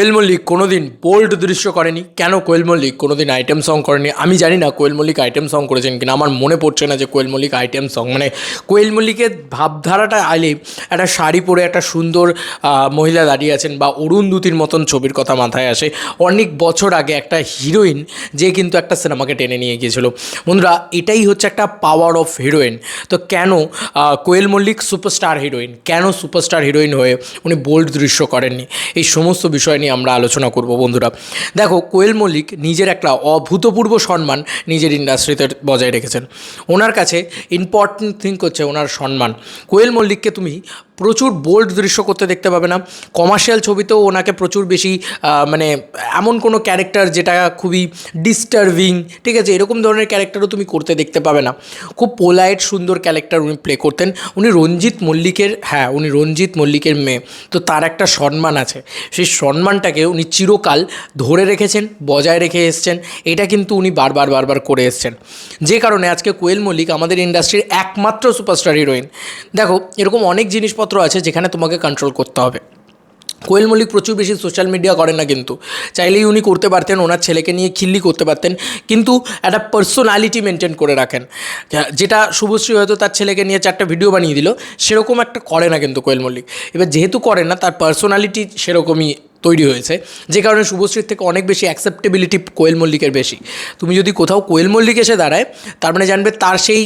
কোয়েল মল্লিক কোনোদিন বোল্ড দৃশ্য করেনি। কেন কোয়েল মল্লিক কোনোদিন আইটেম সং করেনি আমি জানি না। কোয়েল মল্লিক আইটেম সং করেছেন কিনা আমার মনে পড়ছে না যে কোয়েল মল্লিক আইটেম সং মানে কোয়েল মল্লিকের ভাবধারাটা আইলে একটা শাড়ি পরে একটা সুন্দর মহিলা দাঁড়িয়ে আছেন বা অরুন্ধতির মতন ছবির কথা মাথায় আসে। অনেক বছর আগে একটা হিরোইন যে কিন্তু একটা সিনেমাকে টেনে নিয়ে গিয়েছিল। বন্ধুরা, এটাই হচ্ছে একটা পাওয়ার অফ হিরোইন। তো কেন কোয়েল মল্লিক সুপারস্টার হিরোইন, কেন সুপারস্টার হিরোইন হয়ে উনি বোল্ড দৃশ্য করেননি, এই সমস্ত বিষয় নিয়ে আমরা আলোচনা করব। বন্ধুরা দেখো, কোয়েল মল্লিক নিজের একটা অভূতপূর্ব সম্মান নিজের ইন্ডাস্ট্রিতে বজায় রেখেছেন। ওনার কাছে ইম্পর্টেন্ট থিং হচ্ছে ওনার সম্মান। কোয়েল মল্লিককে তুমি প্রচুর বোল্ড দৃশ্য করতে দেখতে পাবে না। কমার্শিয়াল ছবিতেও ওনাকে প্রচুর বেশি মানে এমন কোনো ক্যারেক্টার যেটা খুবই ডিস্টার্বিং, ঠিক আছে, এরকম ধরনের ক্যারেক্টারও তুমি করতে দেখতে পাবে না। খুব পোলাইট সুন্দর ক্যারেক্টার উনি প্লে করতেন। উনি রঞ্জিত মল্লিকের মেয়ে, তো তার একটা সম্মান আছে। সেই সম্মানটাকে উনি চিরকাল ধরে রেখেছেন, বজায় রেখে এসছেন। এটা কিন্তু উনি বারবার করে এসছেন, যে কারণে আজকে কোয়েল মল্লিক আমাদের ইন্ডাস্ট্রির একমাত্র সুপারস্টার হিরোইন। দেখো, এরকম অনেক জিনিসপত্র আছে যেখানে তোমাকে কন্ট্রোল করতে হবে। কোয়েল মল্লিক প্রচুর বেশি সোশ্যাল মিডিয়া করেন না, কিন্তু চাইলেই উনি করতে পারতেন, ওনার ছেলেকে নিয়ে খিল্লি করতে পারতেন, কিন্তু একটা পার্সোনালিটি মেনটেন করে রাখেন। যেটা শুভশ্রী হয়তো তার ছেলেকে নিয়ে 4টা ভিডিও বানিয়ে দিল, সেরকম একটা করে না কিন্তু কোয়েল মল্লিক। এবার যেহেতু করেন না, তার পার্সোনালিটি সেরকমই তৈরি হয়েছে, যে কারণে শুভশ্রীর থেকে অনেক বেশি অ্যাকসেপ্টেবিলিটি কোয়েল মল্লিকের বেশি। তুমি যদি কোথাও কোয়েল মল্লিক এসে দাঁড়ায়, তার মানে জানবে তার সেই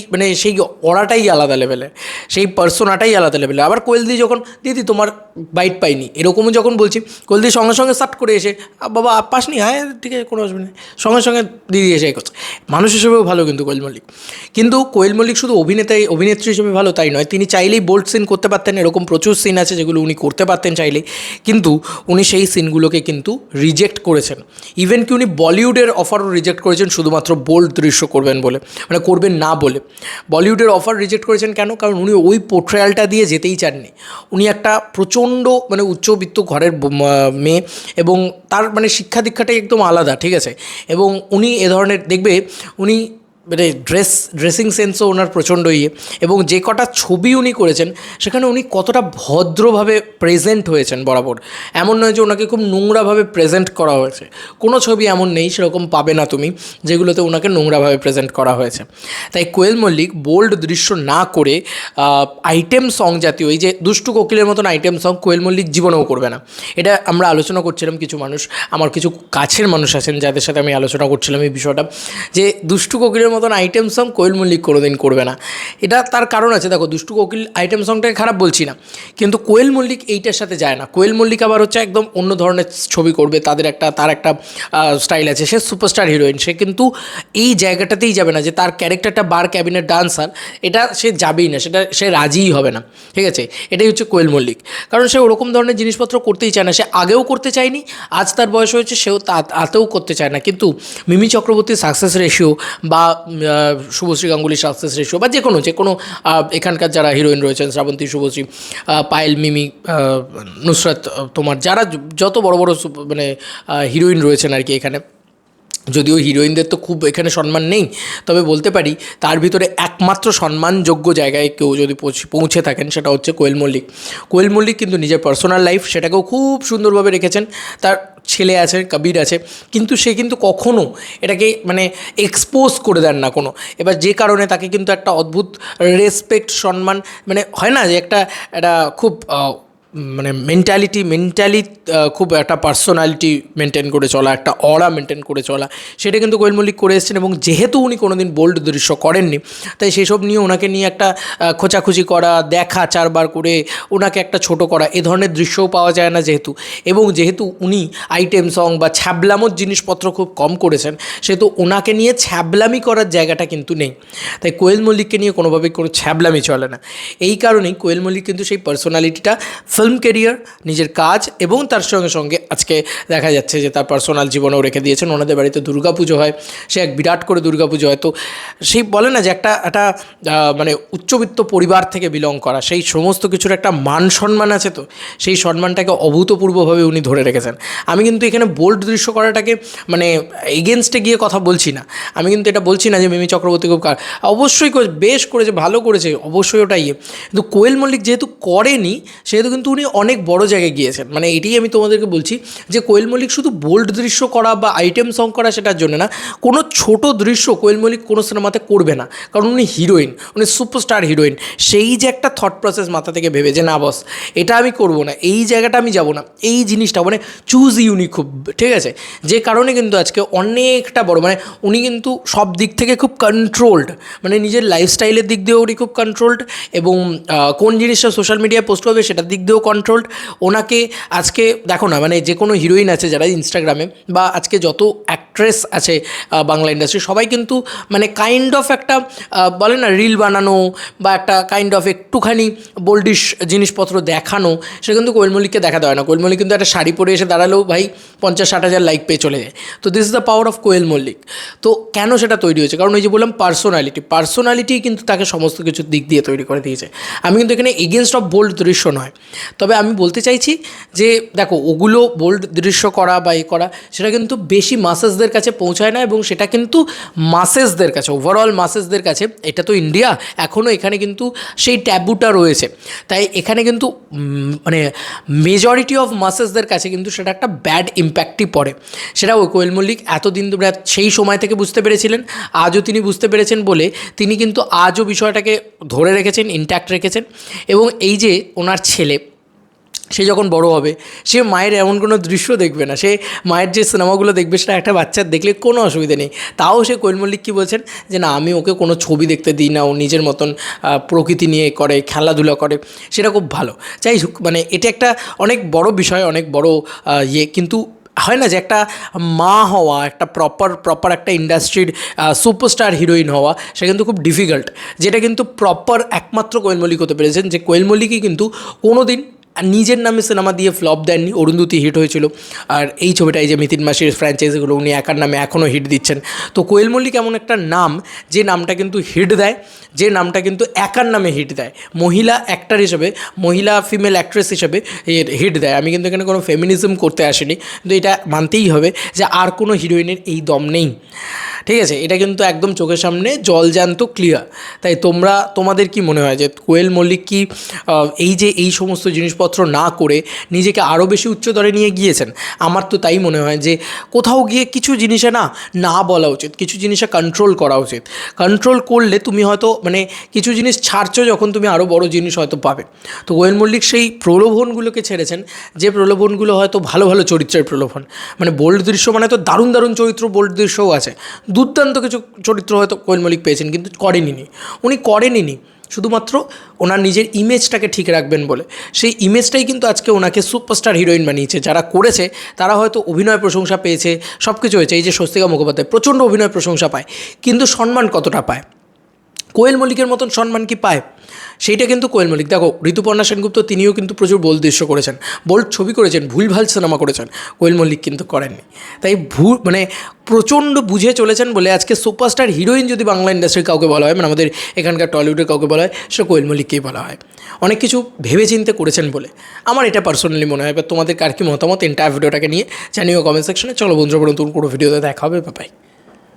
অরাটাই আলাদা লেভেলের, সেই পার্সোনাটাই আলাদা লেভেলের। আবার কোয়েলদি যখন দিদি তোমার বাইট পাইনি এরকমও যখন বলছি, কোয়েলদি সঙ্গে সঙ্গে সাট করে এসে বাবা পাসনি, হ্যাঁ ঠিক আছে কোনো অসুবিধা নেই, সঙ্গে সঙ্গে দিদি এসে করছে। মানুষ হিসেবেও ভালো কিন্তু কোয়েল মল্লিক। কিন্তু কোয়েল মল্লিক শুধু অভিনেত্রী হিসেবে ভালো তাই নয়, তিনি চাইলেই বোল্ড সিন করতে পারতেন। এরকম প্রচুর সিন আছে যেগুলো উনি করতে পারতেন চাইলেই, কিন্তু উনি সেই সিনগুলোকে কিন্তু রিজেক্ট করেছেন। ইভেন কি উনি বলিউডের অফারও রিজেক্ট করেছেন শুধুমাত্র বোল্ড দৃশ্য করবেন বলে, মানে করবেন না বলে। বলিউডের অফার রিজেক্ট করেছেন কেন? কারণ উনি ওই পোর্ট্রায়ালটা দিয়ে যেতেই চাননি। উনি একটা প্রচণ্ড মানে উচ্চবিত্ত ঘরের মেয়ে, এবং তার মানে শিক্ষা দীক্ষাটাই একদম আলাদা, ঠিক আছে। এবং উনি এ ধরনের দেখবে, উনি মানে ড্রেসিং সেন্সও ওনার প্রচণ্ড এবং যে কটা ছবি উনি করেছেন সেখানে উনি কতটা ভদ্রভাবে প্রেজেন্ট হয়েছেন বরাবর। এমন নয় যে ওনাকে খুব নোংরাভাবে প্রেজেন্ট করা হয়েছে। কোনো ছবি এমন নেই, সেরকম পাবে না তুমি, যেগুলোতে ওনাকে নোংরাভাবে প্রেজেন্ট করা হয়েছে। তাই কোয়েল মল্লিক বোল্ড দৃশ্য না করে আইটেম সং জাতীয়, এই যে দুষ্টু কোকিলের মতন আইটেম সং কোয়েল মল্লিক জীবনেও করবে না। এটা আমরা আলোচনা করছিলাম, কিছু মানুষ, আমার কিছু কাছের মানুষ আছেন যাদের সাথে আমি আলোচনা করছিলাম এই বিষয়টা, যে দুষ্টু কোকিলের মতন আইটেম সং কোয়েল মল্লিক কোনোদিন করবে না। এটা তার কারণ আছে। দেখো, দুষ্টু কোকিল আইটেম সংটাকে খারাপ বলছি না, কিন্তু কোয়েল মল্লিক এইটার সাথে যায় না। কোয়েল মল্লিক আবার হচ্ছে একদম অন্য ধরনের ছবি করবে, তার একটা স্টাইল আছে। সে সুপারস্টার হিরোইন, সে কিন্তু এই জায়গাটাতেই যাবে না যে তার ক্যারেক্টারটা বার ক্যাবিনেট ডান্সার, এটা সে যাবেই না, সেটা সে রাজিই হবে না, ঠিক আছে। এটাই হচ্ছে কোয়েল মল্লিক, কারণ সে ওরকম ধরনের জিনিসপত্র করতেই চায় না। সে আগেও করতে চায়নি, আজ তার বয়স হয়েছে, সেও তাতেও করতে চায় না। কিন্তু মিমি চক্রবর্তীর সাকসেস রেশিও বা শুভশ্রী গাঙ্গুলির সাকসেস রেশিও বা যে কোনো এখানকার যারা হিরোইন রয়েছেন, শ্রাবন্তী, শুভশ্রী, পায়েল, মিমি, নুসরাত, তোমার যারা যত বড় মানে হিরোইন রয়েছেন আর কি এখানে, যদিও হিরোইনদের তো খুব এখানে সম্মান নেই, তবে বলতে পারি তার ভিতরে একমাত্র সম্মানযোগ্য জায়গায় কেউ যদি পৌঁছে থাকেন সেটা হচ্ছে কোয়েল মল্লিক। কোয়েল মল্লিক কিন্তু নিজের পার্সোনাল লাইফ সেটাকেও খুব সুন্দরভাবে রেখেছেন। তার ছেলে আছে, কবির আছে, কিন্তু সে কিন্তু কখনও এটাকে মানে এক্সপোজ করে দেন না কোনো। এবার যে কারণে তাকে কিন্তু একটা অদ্ভুত রেসপেক্ট, সম্মান, মানে হয় না যে একটা খুব মানে মেন্টালি খুব একটা পার্সোনালিটি মেনটেন করে চলা, একটা অরা মেনটেন করে চলা, সেটা কিন্তু কোয়েল মল্লিক করে এসেছেন। এবং যেহেতু উনি কোনোদিন বোল্ড দৃশ্য করেননি, তাই সেসব নিয়ে ওনাকে নিয়ে একটা খোঁচাখুচি করা, দেখা 4বার করে ওনাকে একটা ছোট করা, এ ধরনের দৃশ্যও পাওয়া যায় না যেহেতু উনি আইটেম সং বা ছ্যাবলামোর জিনিসপত্র খুব কম করেছেন, সেহেতু ওনাকে নিয়ে ছ্যাবলামি করার জায়গাটা কিন্তু নেই। তাই কোয়েল মল্লিককে নিয়ে কোনোভাবেই কোনো ছ্যাবলামি চলে না। এই কারণেই কোয়েল মল্লিক কিন্তু সেই পার্সোনালিটিটা, ফিল্ম কেরিয়ার, নিজের কাজ এবং তার সঙ্গে সঙ্গে আজকে দেখা যাচ্ছে যে তার পার্সোনাল জীবনেও রেখে দিয়েছেন। ওনাদের বাড়িতে দুর্গাপুজো হয়, সে এক বিরাট করে দুর্গাপুজো হয়। তো সেই বলে না যে একটা মানে উচ্চবিত্ত পরিবার থেকে বিলং করা, সেই সমস্ত কিছুর একটা মান সম্মান আছে। তো সেই সম্মানটাকে অভূতপূর্বভাবে উনি ধরে রেখেছেন। আমি কিন্তু এখানে বোল্ড দৃশ্য করাটাকে মানে এগেনস্টে গিয়ে কথা বলছি না। আমি কিন্তু এটা বলছি না যে মিমি চক্রবর্তী খুব অবশ্যই বেশ করেছে, ভালো করেছে, অবশ্যই ওটাই। কিন্তু কোয়েল মল্লিক যেহেতু করেনি, সেহেতু কিন্তু উনি অনেক বড় জায়গায় গিয়েছেন। মানে এটাই আমি তোমাদেরকে বলছি যে কোয়েল মল্লিক শুধু বোল্ড দৃশ্য করা বা আইটেম সং করা সেটার জন্য না, কোনো ছোট দৃশ্য কোয়েল মল্লিক কোনো সিনেমাতে করবে না, কারণ উনি হিরোইন, উনি সুপারস্টার হিরোইন। সেই যে একটা থট প্রসেস মাথা থেকে ভেবে যে না বস এটা আমি করব না, এই জায়গাটা আমি যাব না, এই জিনিসটা মানে চুজ ইউনিক খুব, ঠিক আছে, যে কারণে কিন্তু আজকে অনেকটা বড়, মানে উনি কিন্তু সব দিক থেকে খুব কন্ট্রোলড, মানে নিজের লাইফস্টাইলের দিক দিয়েও উনি খুব কন্ট্রোলড, এবং কোন জিনিসটা সোশ্যাল মিডিয়ায় পোস্ট করবে সেটার দিক দিয়েও কন্ট্রোলড। ওনাকে আজকে দেখো না, মানে যে কোনো হিরোইন আছে যারা ইনস্টাগ্রামে, বা আজকে যত অ্যাক্ট্রেস আছে বাংলা ইন্ডাস্ট্রি, সবাই কিন্তু মানে কাইন্ড অফ একটা বলে না রিল বানানো বা একটা কাইন্ড অফ একটুখানি বোল্ডিশ জিনিসপত্র দেখানো, সেটা কিন্তু কোয়েল মল্লিককে দেখা দেয় না। কোয়েল মল্লিক কিন্তু একটা শাড়ি পরে এসে দাঁড়ালেও ভাই 50-60 হাজার লাইক পেয়ে চলে যায়। তো this is the power of Koel Mallick. তো কেন সেটা তৈরি হয়েছে? কারণ ওই যে বললাম পার্সোনালিটি কিন্তু তাকে সমস্ত কিছুর দিক দিয়ে তৈরি করে দিয়েছে। আমি কিন্তু এখানে এগেনস্ট অফ বোল্ড দৃশ্য নয়, তবে আমি বলতে চাইছি যে দেখো ওগুলো বোল্ড দৃশ্য করা বা এ করা সেটা কিন্তু বেশি মাসেসদের কাছে পৌঁছায় না, এবং সেটা কিন্তু মাসেসদের কাছে, ওভারঅল মাসেসদের কাছে, এটা তো ইন্ডিয়া, এখনও এখানে কিন্তু সেই ট্যাবুটা রয়েছে। তাই এখানে কিন্তু মানে মেজরিটি অফ মাসেসদের কাছে কিন্তু সেটা একটা ব্যাড ইম্প্যাক্টই পড়ে। সেটা ওই কোয়েল মল্লিক এতদিন ধরে সেই সময় থেকে বুঝতে পেরেছিলেন, আজও তিনি বুঝতে পেরেছেন বলে তিনি কিন্তু আজও বিষয়টাকে ধরে রেখেছেন, ইনট্যাক্ট রেখেছেন। এবং এই যে ওনার ছেলে, সে যখন বড় হবে সে মায়ের এমন কোনো দৃশ্য দেখবে না, সে মায়ের যে সিনেমাগুলো দেখবে সেটা একটা বাচ্চার দেখলে কোনো অসুবিধা নেই। তাও সে কোয়েল মল্লিক কী বলছেন যে না আমি ওকে কোনো ছবি দেখতে দিই না, ও নিজের মতন প্রকৃতি নিয়ে করে, খেলাধুলা করে, সেটা খুব ভালো। যাই হোক, মানে এটা একটা অনেক বড় বিষয়, অনেক বড় কিন্তু হয় না যে একটা মা হওয়া, একটা প্রপার একটা ইন্ডাস্ট্রির সুপারস্টার হিরোইন হওয়া, সেটা কিন্তু খুব ডিফিকাল্ট, যেটা কিন্তু প্রপার একমাত্র কোয়েল মল্লিক হতে পেরেছেন। যে কোয়েল মল্লিকই কিন্তু কোনো দিন নিজের নামে সিনেমা দিয়ে ফ্লপ দেননি। অরুন্ধতী হিট হয়েছিল, আর এই ছবিটা এই যে মিতিন মাসির ফ্র্যাঞ্চাইজিগুলো উনি একার নামে এখনও হিট দিচ্ছেন। তো কোয়েল মল্লিক এমন একটা নাম, যে নামটা কিন্তু হিট দেয়, যে নামটা কিন্তু একার নামে হিট দেয়, মহিলা অ্যাক্টর হিসেবে, মহিলা ফিমেল অ্যাক্ট্রেস হিসেবে হিট দেয়। আমি কিন্তু এখানে কোনো ফেমিনিজম করতে আসিনি, কিন্তু এটা মানতেই হবে যে আর কোনো হিরোইনের এই দম নেই, ঠিক আছে, এটা কিন্তু একদম চোখের সামনে জলজ্যান্ত ক্লিয়ার। তাই তোমাদের কি মনে হয় যে কোয়েল মল্লিক কি এই সমস্ত জিনিসপত্র না করে নিজেকে আরও বেশি উচ্চতরে নিয়ে গিয়েছেন? আমার তো তাই মনে হয় যে কোথাও গিয়ে কিছু জিনিসে না বলা উচিত, কিছু জিনিসে কন্ট্রোল করা উচিত। কন্ট্রোল করলে তুমি হয়তো মানে কিছু জিনিস ছাড়ছো, যখন তুমি আরও বড় জিনিস হয়তো পাবে। তো কোয়েল মল্লিক সেই প্রলোভনগুলোকে ছেড়েছেন, যে প্রলোভনগুলো হয়তো ভালো ভালো চরিত্রের প্রলোভন, মানে বোল্ড দৃশ্য, মানে তো দারুণ দারুণ চরিত্র বোল্ড দৃশ্যও আছে, দুর্দান্ত কিছু চরিত্র হয়তো কোয়েল মল্লিক পেয়েছেন, কিন্তু উনি করেননি শুধুমাত্র ওনার নিজের ইমেজটাকে ঠিক রাখবেন বলে। সেই ইমেজটাই কিন্তু আজকে ওনাকে সুপারস্টার হিরোইন বানিয়েছে। যারা করেছে তারা হয়তো অভিনয় প্রশংসা পেয়েছে, সব কিছু হয়েছে। এই যে স্বস্তিকা মুখোপাধ্যায় প্রচণ্ড অভিনয় প্রশংসা পায়, কিন্তু সম্মান কতটা পায়? কোয়েল মল্লিকের মতন সম্মান কি পায়? সেইটা কিন্তু কোয়েল মল্লিক, দেখো ঋতুপর্ণা সেনগুপ্ত তিনিও কিন্তু প্রচুর বোল্ড দৃশ্য করেছেন, বোল্ড ছবি করেছেন, ভুলভাল সিনেমা করেছেন, কোয়েল মল্লিক কিন্তু করেননি। তাই মানে প্রচণ্ড বুঝে চলেছেন বলে আজকে সুপারস্টার হিরোইন যদি বাংলা ইন্ডাস্ট্রির কাউকে বলা হয়, মানে আমাদের এখানকার টলিউডের কাউকে বলা হয়, সেটা কোয়েল মল্লিককেই বলা হয়। অনেক কিছু ভেবেচিন্তে করেছেন বলে আমার এটা পার্সোনালি মনে হয়। এবার তোমাদের কার কি মতামত এন্টায়ার ভিডিওটাকে নিয়ে জানিও কমেন্ট সেকশনে। চলো বন্ধুরা, নতুন কোনো ভিডিওতে দেখা হবে, বাই।